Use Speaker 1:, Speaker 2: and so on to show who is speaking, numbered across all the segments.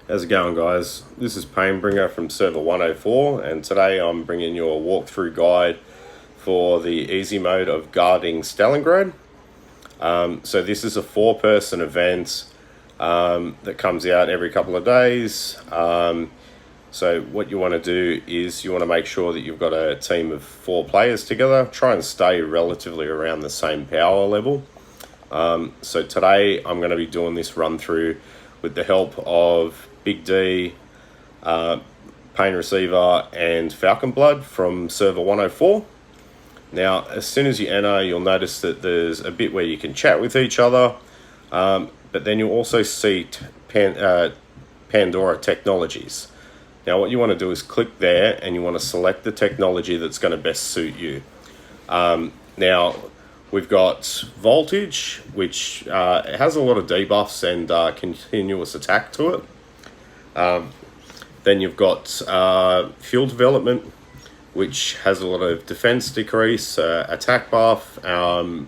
Speaker 1: How's it going, guys? This is Painbringer from server 104, and today I'm bringing you a walkthrough guide for the easy mode of guarding Stalingrad. So this is a 4-person event that comes out every couple of days. So what you want to do is you want to make sure that you've got a team of 4 players together. Try and stay relatively around the same power level. So today I'm going to be doing this run through with the help of Big D, Pain Receiver, and Falcon Blood from server 104. Now, as soon as you enter, you'll notice that there's a bit where you can chat with each other, but then you'll also see Pandora Technologies. Now, what you want to do is click there, and you want to select the technology that's going to best suit you. Now, we've got Voltage, which has a lot of debuffs and continuous attack to it. Then you've got Fuel Development, which has a lot of defense decrease, attack buff, and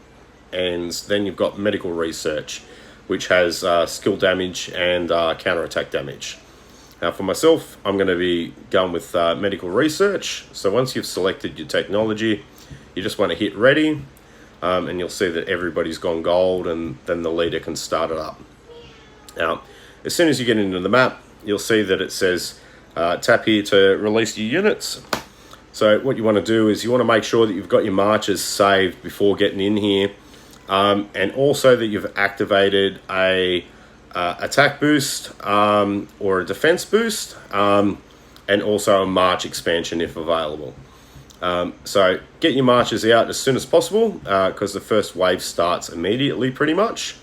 Speaker 1: then you've got Medical Research, which has skill damage and counter-attack damage. Now for myself, I'm going to be going with Medical Research. So once you've selected your technology, you just want to hit ready, and you'll see that everybody's gone gold, and then the leader can start it up. Now, as soon as you get into the map, you'll see that it says tap here to release your units. So what you want to do is you want to make sure that you've got your marches saved before getting in here, and also that you've activated a attack boost or a defense boost, and also a march expansion if available. So get your marches out as soon as possible, because the first wave starts immediately pretty much,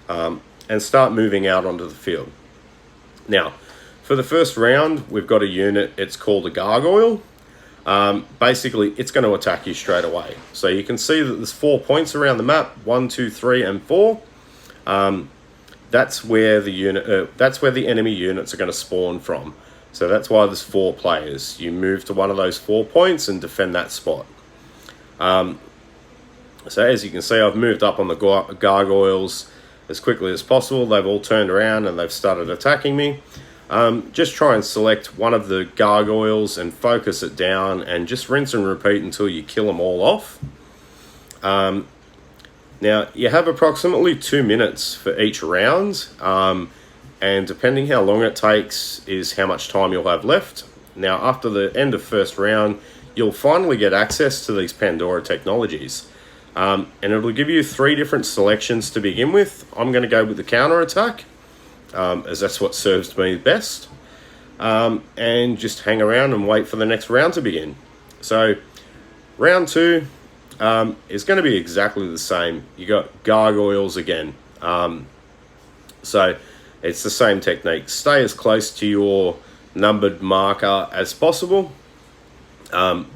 Speaker 1: and start moving out onto the field. Now, for the first round, we've got a unit, it's called a Gargoyle. Basically, it's going to attack you straight away. So you can see that there's 4 points around the map, 1, 2, 3, and 4. That's where the enemy units are going to spawn from. So that's why there's 4 players. You move to one of those 4 points and defend that spot. So as you can see, I've moved up on the Gargoyles as quickly as possible. They've all turned around and they've started attacking me. Just try and select one of the Gargoyles and focus it down, and just rinse and repeat until you kill them all off. Now, you have approximately 2 minutes for each round, and depending how long it takes is how much time you'll have left. Now, after the end of first round, you'll finally get access to these Pandora Technologies. And it'll give you 3 different selections to begin with. I'm going to go with the counter-attack, as that's what serves me best. And just hang around and wait for the next round to begin. So, round 2 is going to be exactly the same. You got Gargoyles again. So, it's the same technique. Stay as close to your numbered marker as possible.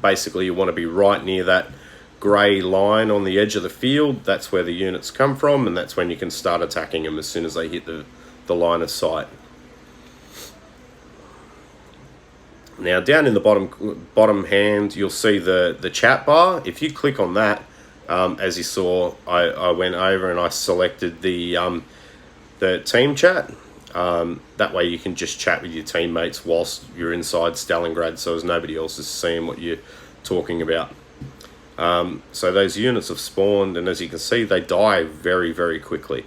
Speaker 1: Basically, you want to be right near that grey line on the edge of the field. That's where the units come from, and that's when you can start attacking them as soon as they hit the line of sight. Now, down in the bottom hand, you'll see the chat bar. If you click on that, as you saw, I went over and I selected the team chat. That way you can just chat with your teammates whilst you're inside Stalingrad, so as nobody else is seeing what you're talking about. So those units have spawned, and as you can see, they die very, very quickly.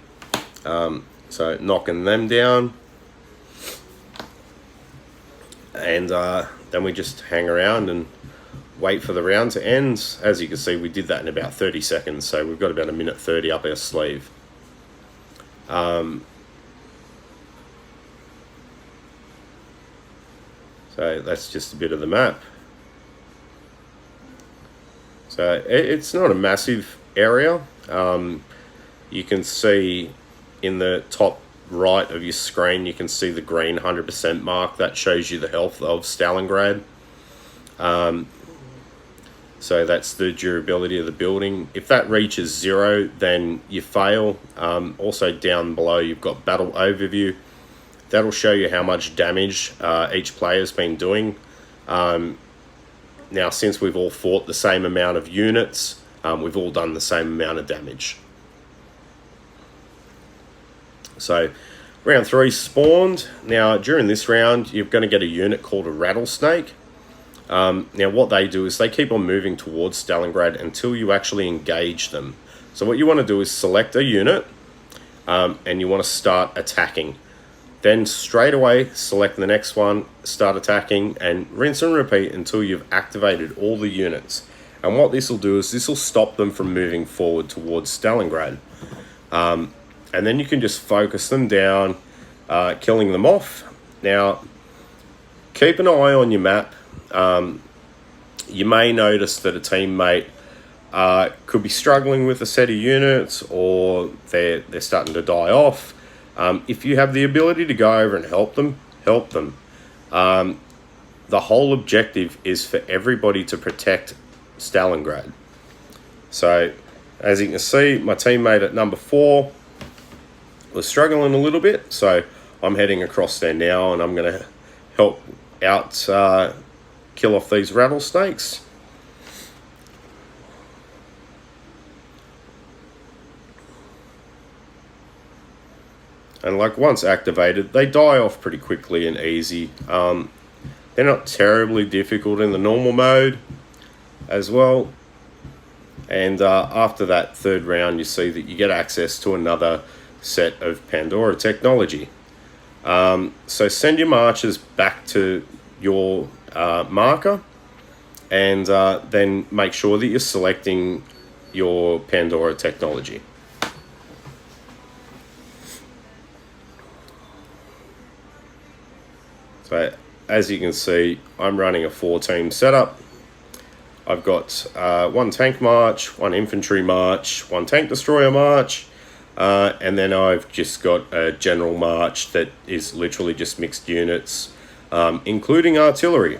Speaker 1: So knocking them down, and then we just hang around and wait for the round to end. As you can see, we did that in about 30 seconds, so we've got about 1:30 up our sleeve. So that's just a bit of the map. So it's not a massive area. You can see in the top right of your screen, you can see the green 100% mark. That shows you the health of Stalingrad. So that's the durability of the building. If that reaches 0, then you fail. Also down below, you've got battle overview. That'll show you how much damage each player's been doing. Now, since we've all fought the same amount of units, we've all done the same amount of damage. So Round 3 spawned. Now, during this round, you're going to get a unit called a rattlesnake. Now, what they do is they keep on moving towards Stalingrad until you actually engage them. So what you want to do is select a unit, and you want to start attacking. Then straight away, select the next one, start attacking, and rinse and repeat until you've activated all the units. And what this will do is this will stop them from moving forward towards Stalingrad. And then you can just focus them down, killing them off. Now, keep an eye on your map. You may notice that a teammate could be struggling with a set of units, or they're starting to die off. If you have the ability to go over and help them, help them. The whole objective is for everybody to protect Stalingrad. So, as you can see, my teammate at number 4 was struggling a little bit, so I'm heading across there now, and I'm going to help out kill off these rattlesnakes. And like once activated, they die off pretty quickly and easy. They're not terribly difficult in the normal mode as well. And after that third round, you see that you get access to another set of Pandora technology. So send your marchers back to your marker, and then make sure that you're selecting your Pandora technology. So as you can see, I'm running a 4-team setup. I've got 1 tank march, 1 infantry march, 1 tank destroyer march, and then I've just got a general march that is literally just mixed units, including artillery.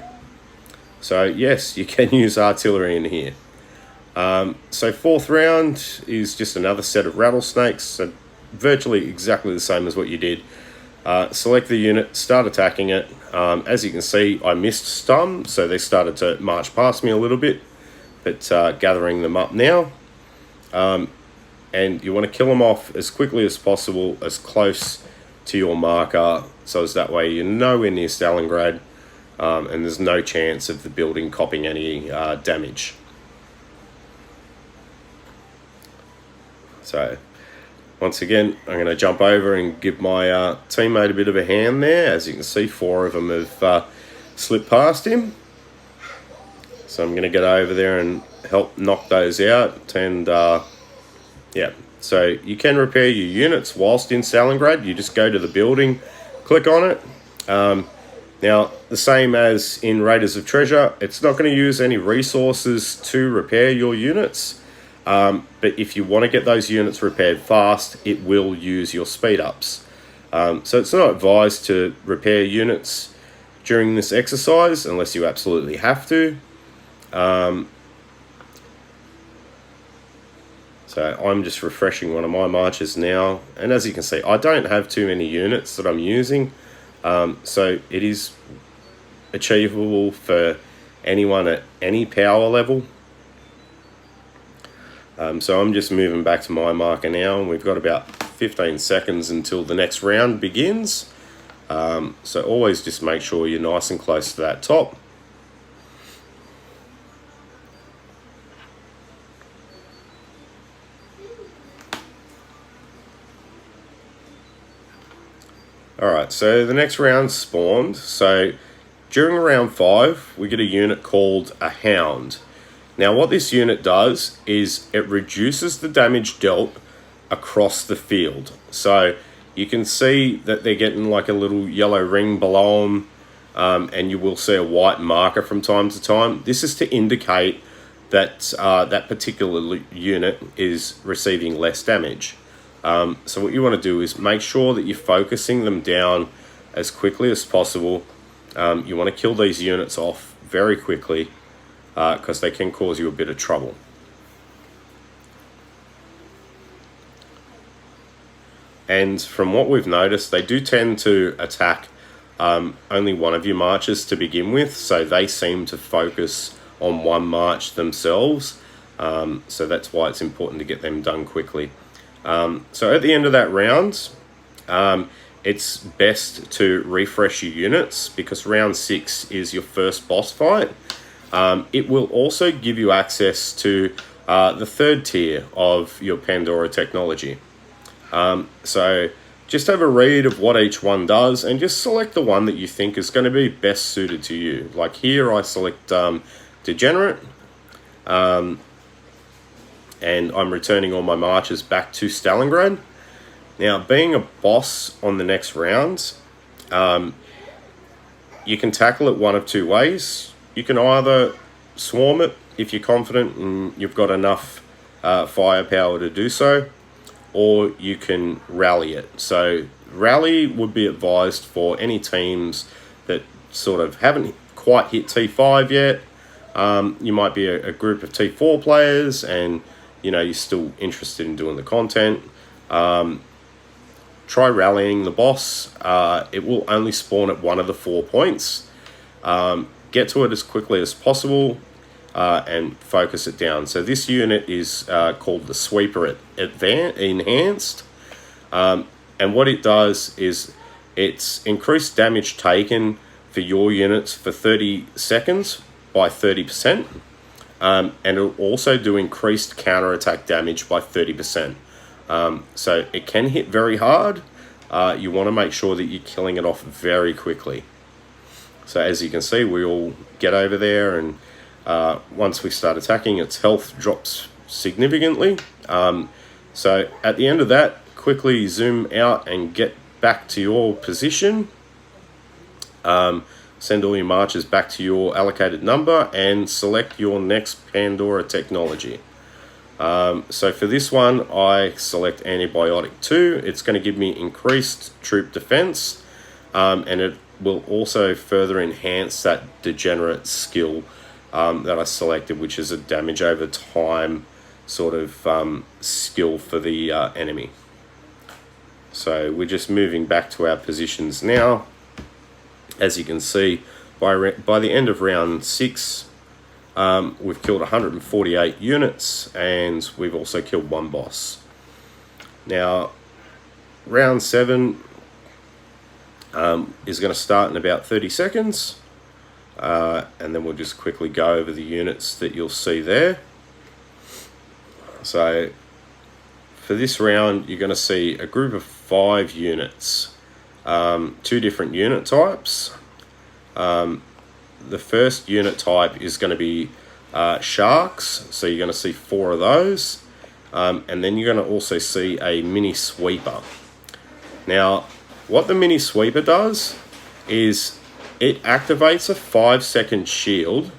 Speaker 1: So yes, you can use artillery in here. So 4th round is just another set of rattlesnakes, so virtually exactly the same as what you did. Select the unit, start attacking it. As you can see, I missed some, so they started to march past me a little bit, but gathering them up now. And you want to kill them off as quickly as possible, as close to your marker, so as that way you're nowhere near Stalingrad, and there's no chance of the building copying any damage. So once again, I'm going to jump over and give my teammate a bit of a hand there. As you can see, 4 of them have slipped past him. So I'm going to get over there and help knock those out. And yeah, so you can repair your units whilst in Stalingrad. You just go to the building, click on it. Now, the same as in Raiders of Treasure, it's not going to use any resources to repair your units. But if you want to get those units repaired fast, it will use your speed ups. So it's not advised to repair units during this exercise unless you absolutely have to. So I'm just refreshing one of my marches now. And as you can see, I don't have too many units that I'm using. So it is achievable for anyone at any power level. So I'm just moving back to my marker now, and we've got about 15 seconds until the next round begins. So always just make sure you're nice and close to that top. Alright, so the next round spawned. So during round 5, we get a unit called a Hound. Now what this unit does is it reduces the damage dealt across the field. So you can see that they're getting like a little yellow ring below them, and you will see a white marker from time to time. This is to indicate that that particular unit is receiving less damage. So what you want to do is make sure that you're focusing them down as quickly as possible. You want to kill these units off very quickly, because they can cause you a bit of trouble. And from what we've noticed, they do tend to attack only one of your marches to begin with, so they seem to focus on one march themselves. So that's why it's important to get them done quickly. So at the end of that round, it's best to refresh your units because round 6 is your first boss fight. It will also give you access to the third tier of your Pandora technology. So just have a read of what each one does and just select the one that you think is going to be best suited to you. Like here I select Degenerate, and I'm returning all my marches back to Stalingrad. Now, being a boss on the next round, you can tackle it one of two ways. You can either swarm it if you're confident and you've got enough firepower to do so, or you can rally it. So rally would be advised for any teams that sort of haven't quite hit T5 yet. You might be a group of T4 players and you're still interested in doing the content. Try rallying the boss. It will only spawn at one of the 4 points. Get to it as quickly as possible and focus it down. So this unit is called the Sweeper Enhanced. And what it does is it's increased damage taken for your units for 30 seconds by 30%. And it'll also do increased counterattack damage by 30%. So it can hit very hard. You want to make sure that you're killing it off very quickly. So as you can see, we all get over there, and once we start attacking, its health drops significantly. So at the end of that, quickly zoom out and get back to your position. Send all your marches back to your allocated number and select your next Pandora technology. So for this one, I select Antibiotic 2. It's going to give me increased troop defense, and it will also further enhance that Degenerate skill that I selected, which is a damage over time sort of skill for the enemy. So we're just moving back to our positions now. As you can see, by the end of round 6, we've killed 148 units, and we've also killed 1 boss. Now, round 7 is going to start in about 30 seconds, and then we'll just quickly go over the units that you'll see there. So, for this round, you're going to see a group of 5 units, 2 different unit types. The first unit type is going to be sharks, so you're going to see 4 of those, and then you're going to also see a mini sweeper. Now, what the mini sweeper does is it activates a 5-second shield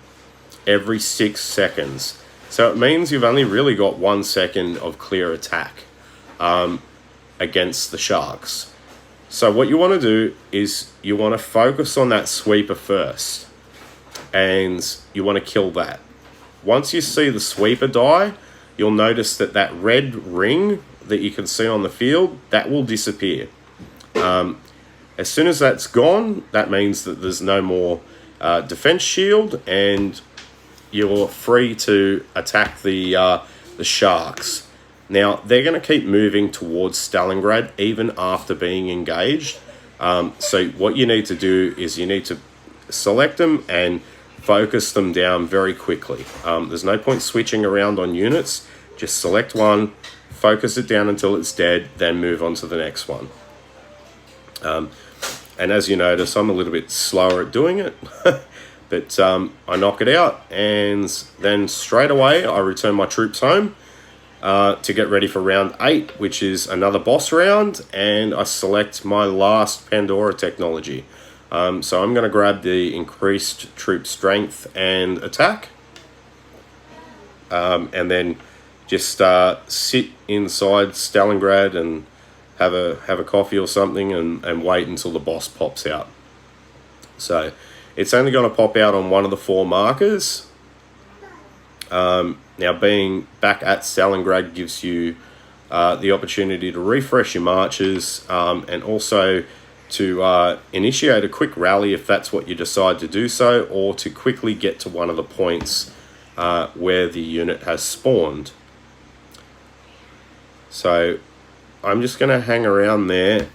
Speaker 1: every 6 seconds. So it means you've only really got 1 second of clear attack against the sharks. So what you want to do is you want to focus on that sweeper first, and you want to kill that. Once you see the sweeper die, you'll notice that that red ring that you can see on the field, that will disappear. As soon as that's gone, that means that there's no more defense shield, and you're free to attack the sharks. Now, they're going to keep moving towards Stalingrad even after being engaged. So what you need to do is you need to select them and focus them down very quickly. There's no point switching around on units. Just select one, focus it down until it's dead, then move on to the next one. And as you notice, I'm a little bit slower at doing it. But I knock it out, and then straight away I return my troops home to get ready for round 8, which is another boss round, and I select my last Pandora technology. So I'm going to grab the increased troop strength and attack, and then just sit inside Stalingrad and have a coffee or something and wait until the boss pops out. So it's only going to pop out on one of the 4 markers. Now, being back at Stalingrad gives you the opportunity to refresh your marches, and also to initiate a quick rally if that's what you decide to do so, or to quickly get to one of the points where the unit has spawned. So I'm just going to hang around there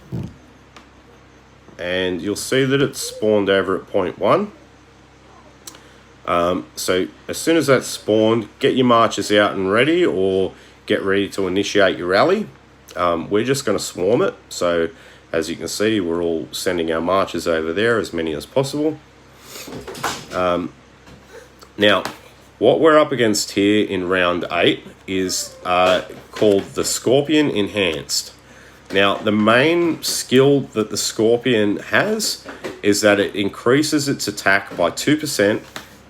Speaker 1: and you'll see that it's spawned over at point 1. So as soon as that's spawned, get your marchers out and ready, or get ready to initiate your rally. We're just going to swarm it. So as you can see, we're all sending our marchers over there, as many as possible. Now, what we're up against here in round 8 is called the Scorpion Enhanced. Now, the main skill that the Scorpion has is that it increases its attack by 2%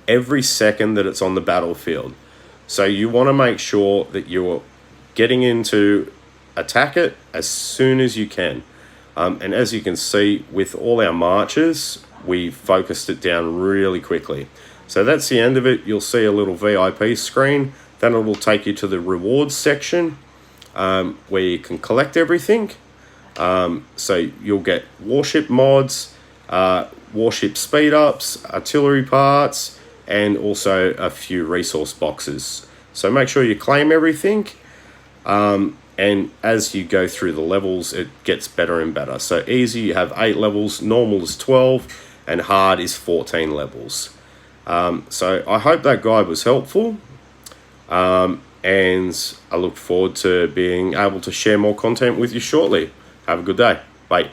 Speaker 1: every second that it's on the battlefield. So you want to make sure that you're getting into attack it as soon as you can. And as you can see, with all our marchers, we focused it down really quickly. So that's the end of it. You'll see a little VIP screen. Then it will take you to the rewards section, where you can collect everything. So you'll get warship mods, warship speed ups, artillery parts, and also a few resource boxes. So make sure you claim everything. And as you go through the levels, it gets better and better. So easy, you have 8 levels, normal is 12, and hard is 14 levels. So I hope that guide was helpful. And I look forward to being able to share more content with you shortly. Have a good day. Bye.